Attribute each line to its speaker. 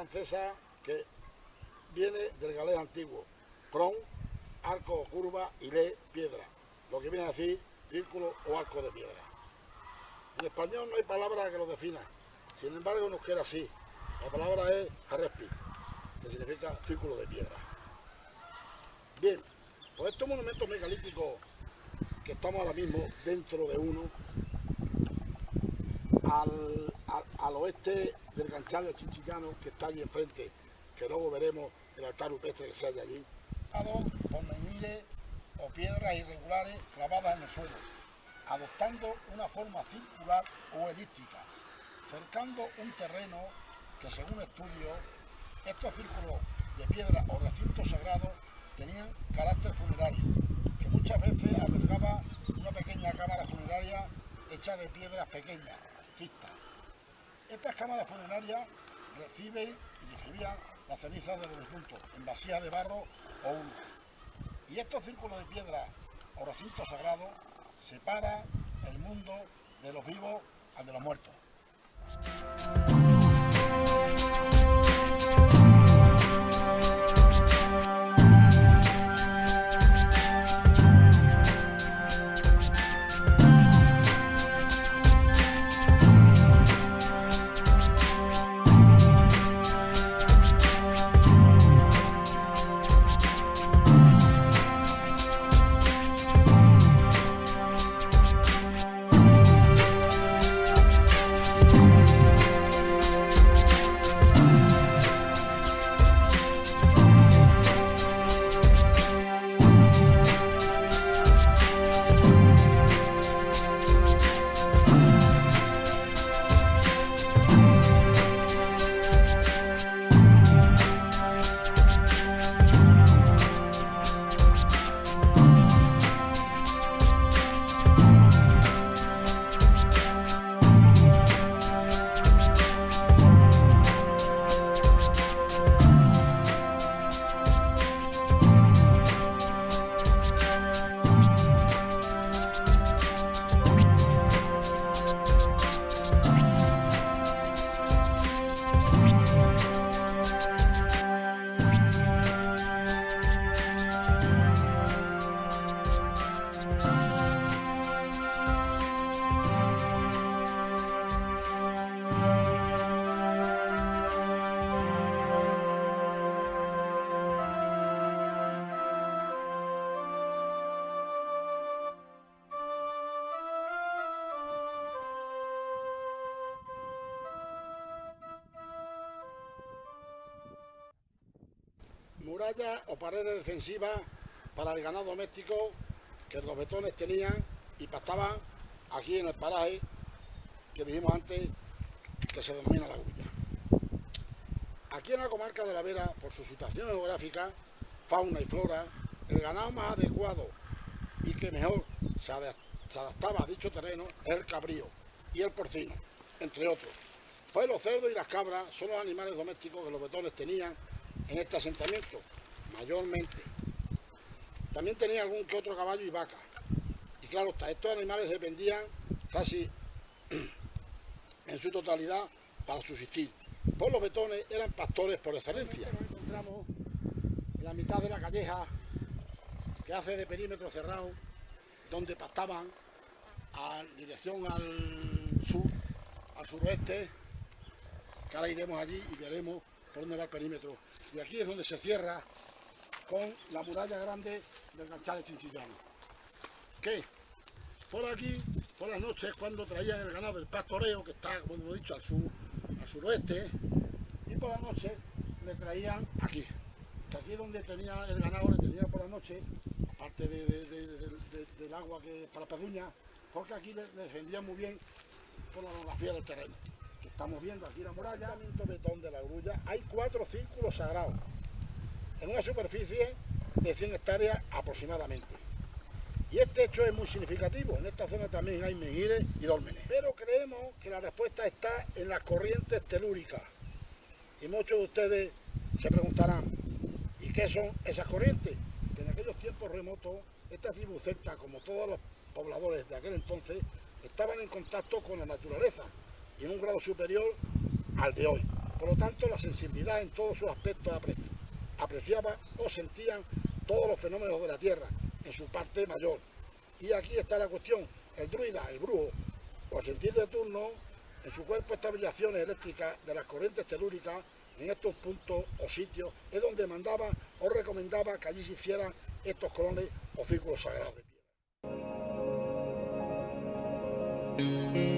Speaker 1: francesa que viene del galés antiguo. Cron, arco o curva, y le, piedra. Lo que viene a decir círculo o arco de piedra. En español no hay palabra que lo defina. Sin embargo, nos queda así. La palabra es jarrespi, que significa círculo de piedra. Bien, pues estos monumentos megalíticos que estamos ahora mismo dentro de uno, al oeste del Ganchal de Chinchillano, que está allí enfrente, que luego veremos el altar rupestre que se halla allí, con menhires o piedras irregulares clavadas en el suelo, adoptando una forma circular o elíptica, cercando un terreno que, según estudios, estos círculos de piedra o recintos sagrados tenían carácter funerario, que muchas veces albergaba una pequeña cámara funeraria hecha de piedras pequeñas, cistas. Estas cámaras funerarias recibían las cenizas de los difuntos en vasijas de barro o urna. Y estos círculos de piedra o recintos sagrados separan el mundo de los vivos al de los muertos. Murallas o paredes defensivas para el ganado doméstico que los vetones tenían y pastaban aquí en el paraje que dijimos antes que se denomina La Grulla. Aquí en la comarca de La Vera, por su situación geográfica, fauna y flora, el ganado más adecuado y que mejor se adaptaba a dicho terreno es el cabrío y el porcino, entre otros. Pues los cerdos y las cabras son los animales domésticos que los vetones tenían en este asentamiento, mayormente. También tenía algún que otro caballo y vaca. Y claro, estos animales dependían casi en su totalidad para subsistir. Pues los vetones eran pastores por excelencia. Nos encontramos en la mitad de la calleja que hace de perímetro cerrado, donde pastaban en dirección al sur, al suroeste, que ahora iremos allí y veremos por dónde va el perímetro. Y aquí es donde se cierra con la muralla grande del Ganchal de Chinchillano. Que por aquí, por las noches, cuando traían el ganado del pastoreo, que está, como hemos dicho, al suroeste, y por la noche le traían aquí. Que aquí donde tenía el ganado, le tenía por la noche, aparte del agua que para pezuña, porque aquí le defendían muy bien por la orografía del terreno. Que estamos viendo aquí la muralla, betón de La Grulla, hay 4 círculos sagrados en una superficie de 100 hectáreas aproximadamente. Y este hecho es muy significativo. En esta zona también hay menhires y dólmenes. Pero creemos que la respuesta está en las corrientes telúricas. Y muchos de ustedes se preguntarán, ¿y qué son esas corrientes? Que en aquellos tiempos remotos, esta tribu celta, como todos los pobladores de aquel entonces, estaban en contacto con la naturaleza y en un grado superior al de hoy. Por lo tanto, la sensibilidad en todos sus aspectos apreciaba o sentían todos los fenómenos de la Tierra en su parte mayor. Y aquí está la cuestión: el druida, el brujo o el sentir de turno, en su cuerpo estas vibraciones eléctricas de las corrientes telúricas en estos puntos o sitios es donde mandaba o recomendaba que allí se hicieran estos colones o círculos sagrados de piedra.